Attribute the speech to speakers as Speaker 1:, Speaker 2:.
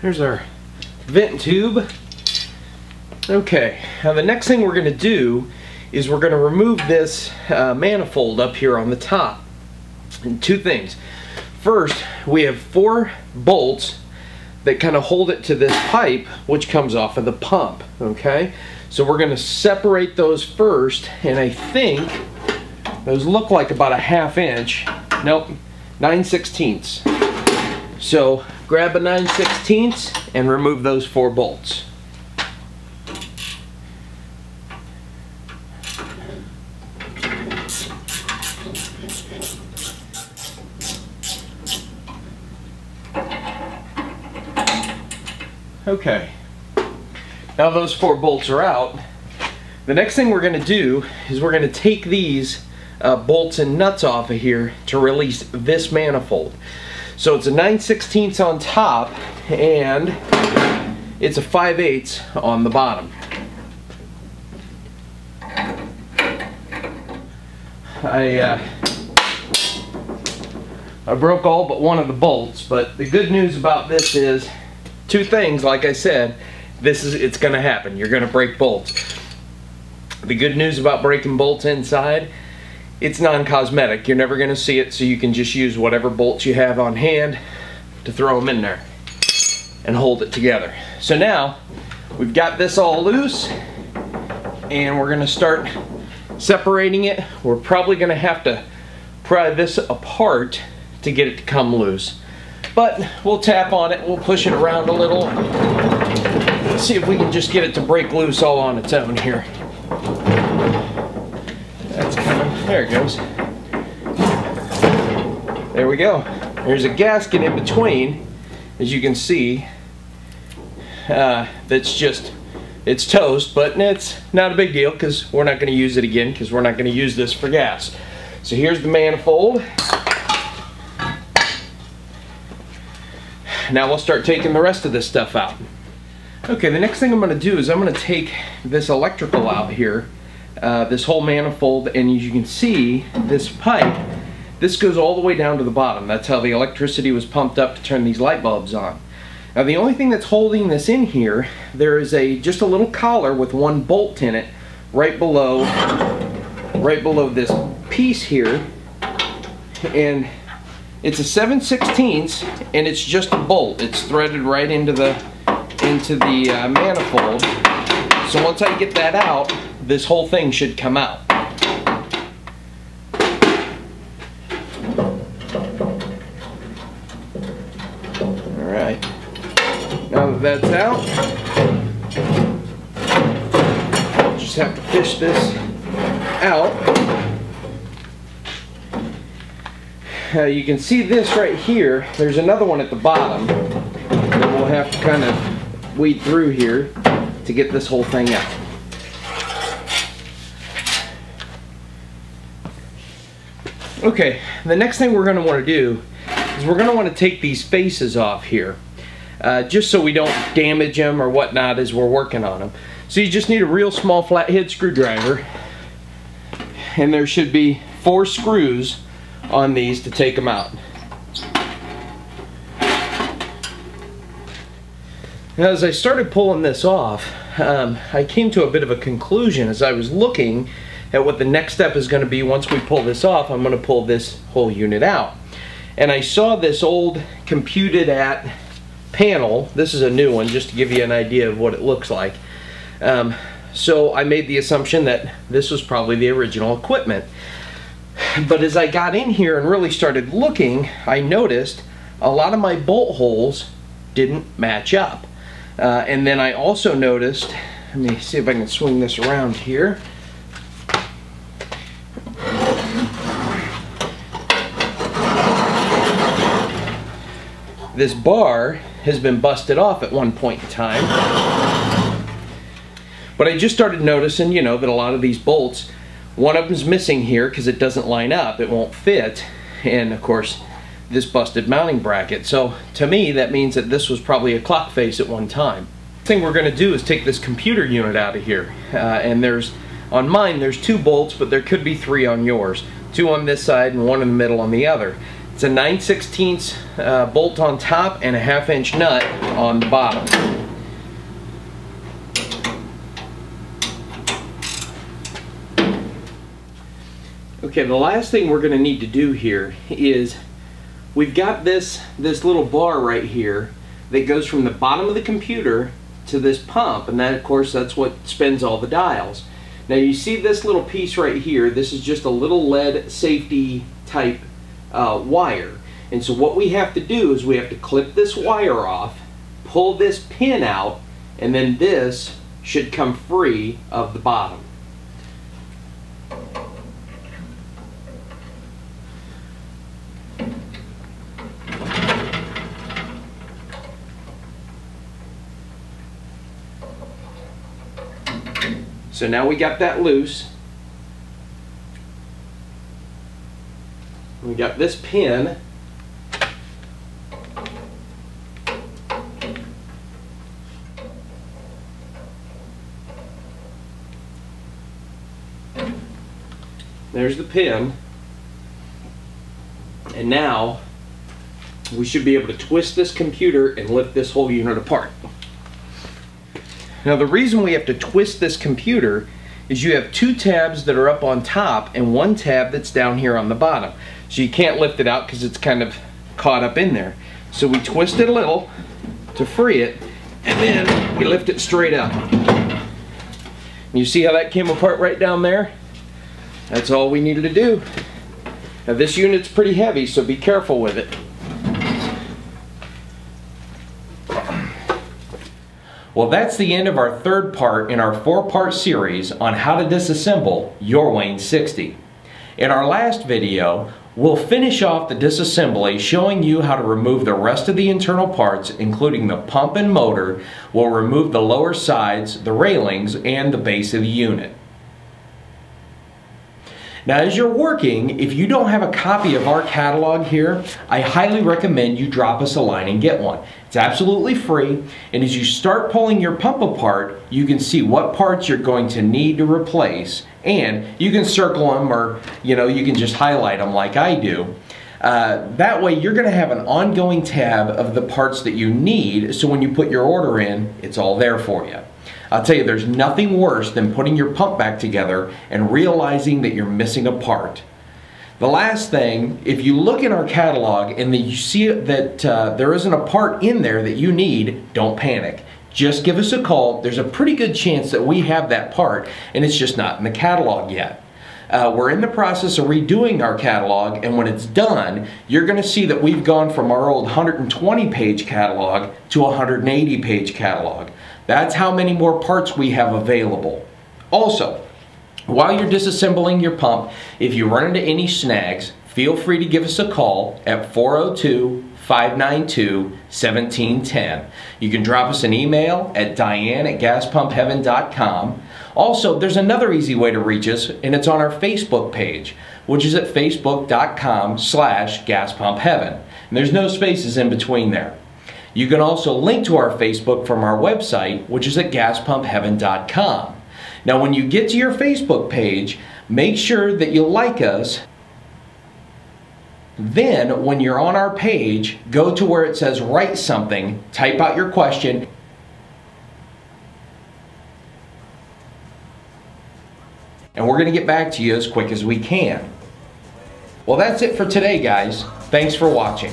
Speaker 1: There's our vent tube. Okay, now the next thing we're going to do is we're going to remove this manifold up here on the top. And two things. First, we have 4 bolts that kind of hold it to this pipe, which comes off of the pump. Okay, so we're going to separate those first, and I think those look like about a 1/2 inch. Nope, 9/16. So grab a 9/16 and remove those 4 bolts. Okay, now those 4 bolts are out. The next thing we're going to do is we're going to take these bolts and nuts off of here to release this manifold. So it's a 9/16 on top and it's a 5/8 on the bottom. I broke all but one of the bolts, but the good news about this is 2 things. Like I said, it's going to happen. You're going to break bolts. The good news about breaking bolts inside, it's non-cosmetic. You're never going to see it, so you can just use whatever bolts you have on hand to throw them in there and hold it together. So now we've got this all loose and we're going to start separating it. We're probably going to have to pry this apart to get it to come loose, but we'll tap on it, we'll push it around a little, see if we can just get it to break loose all on its own here. That's coming. There it goes. There we go. There's a gasket in between, as you can see. That's just, it's toast, but it's not a big deal because we're not going to use it again, because we're not going to use this for gas. So here's the manifold. Now we'll start taking the rest of this stuff out. Okay, the next thing I'm going to do is I'm going to take this electrical out here, this whole manifold, and as you can see, this pipe, this goes all the way down to the bottom. That's how the electricity was pumped up to turn these light bulbs on. Now the only thing that's holding this in here, there is just a little collar with 1 bolt in it right below this piece here, and it's a 7/16 and it's just a bolt. It's threaded right into the manifold. So once I get that out, this whole thing should come out. Alright, now that that's out, just have to fish this out. You can see this right here. There's another one at the bottom that we'll have to kind of weed through here to get this whole thing out. Okay, the next thing we're going to want to do is we're going to want to take these faces off here, just so we don't damage them or whatnot as we're working on them. So you just need a real small flathead screwdriver, and there should be 4 screws on these to take them out. Now as I started pulling this off, I came to a bit of a conclusion as I was looking at what the next step is going to be. Once we pull this off, I'm going to pull this whole unit out. And I saw this old computed at panel. This is a new one, just to give you an idea of what it looks like. So I made the assumption that this was probably the original equipment. But as I got in here and really started looking, I noticed a lot of my bolt holes didn't match up. And then I also noticed, let me see if I can swing this around here. This bar has been busted off at one point in time. But I just started noticing, you know, that a lot of these bolts, one of them's missing here because it doesn't line up, it won't fit, and of course this busted mounting bracket. So to me that means that this was probably a clock face at one time. The thing we're going to do is take this computer unit out of here, and on mine there's 2 bolts, but there could be 3 on yours. 2 on this side and 1 in the middle on the other. It's a 9/16 bolt on top and a 1/2 inch nut on the bottom. Okay, the last thing we're going to need to do here is we've got this little bar right here that goes from the bottom of the computer to this pump, and that, of course, that's what spins all the dials. Now you see this little piece right here. This is just a little lead safety type wire, and so what we have to do is we have to clip this wire off, pull this pin out, and then this should come free of the bottom. So now we got that loose. We got this pin. There's the pin. And now we should be able to twist this computer and lift this whole unit apart. Now the reason we have to twist this computer is you have 2 tabs that are up on top and 1 tab that's down here on the bottom. So you can't lift it out because it's kind of caught up in there. So we twist it a little to free it, and then we lift it straight up. And you see how that came apart right down there? That's all we needed to do. Now this unit's pretty heavy, so be careful with it. Well, that's the end of our 3rd part in our 4-part series on how to disassemble your Wayne 60. In our last video, we'll finish off the disassembly showing you how to remove the rest of the internal parts, including the pump and motor. We'll remove the lower sides, the railings, and the base of the unit. Now as you're working, if you don't have a copy of our catalog here, I highly recommend you drop us a line and get one. It's absolutely free, and as you start pulling your pump apart, you can see what parts you're going to need to replace, and you can circle them, or you can just highlight them like I do. That way you're going to have an ongoing tab of the parts that you need, so when you put your order in, it's all there for you. I'll tell you, there's nothing worse than putting your pump back together and realizing that you're missing a part. The last thing, if you look in our catalog and you see that there isn't a part in there that you need, don't panic. Just give us a call. There's a pretty good chance that we have that part, and it's just not in the catalog yet. We're in the process of redoing our catalog, and when it's done, you're going to see that we've gone from our old 120-page catalog to a 180-page catalog. That's how many more parts we have available. Also, while you're disassembling your pump, if you run into any snags, feel free to give us a call at 402-592-1710. You can drop us an email at diane@gaspumpheaven.com. Also, there's another easy way to reach us, and it's on our Facebook page, which is at facebook.com/gaspumpheaven. And there's no spaces in between there. You can also link to our Facebook from our website, which is at gaspumpheaven.com. Now, when you get to your Facebook page, make sure that you like us. Then, when you're on our page, go to where it says write something, type out your question, and we're going to get back to you as quick as we can. Well, that's it for today, guys. Thanks for watching.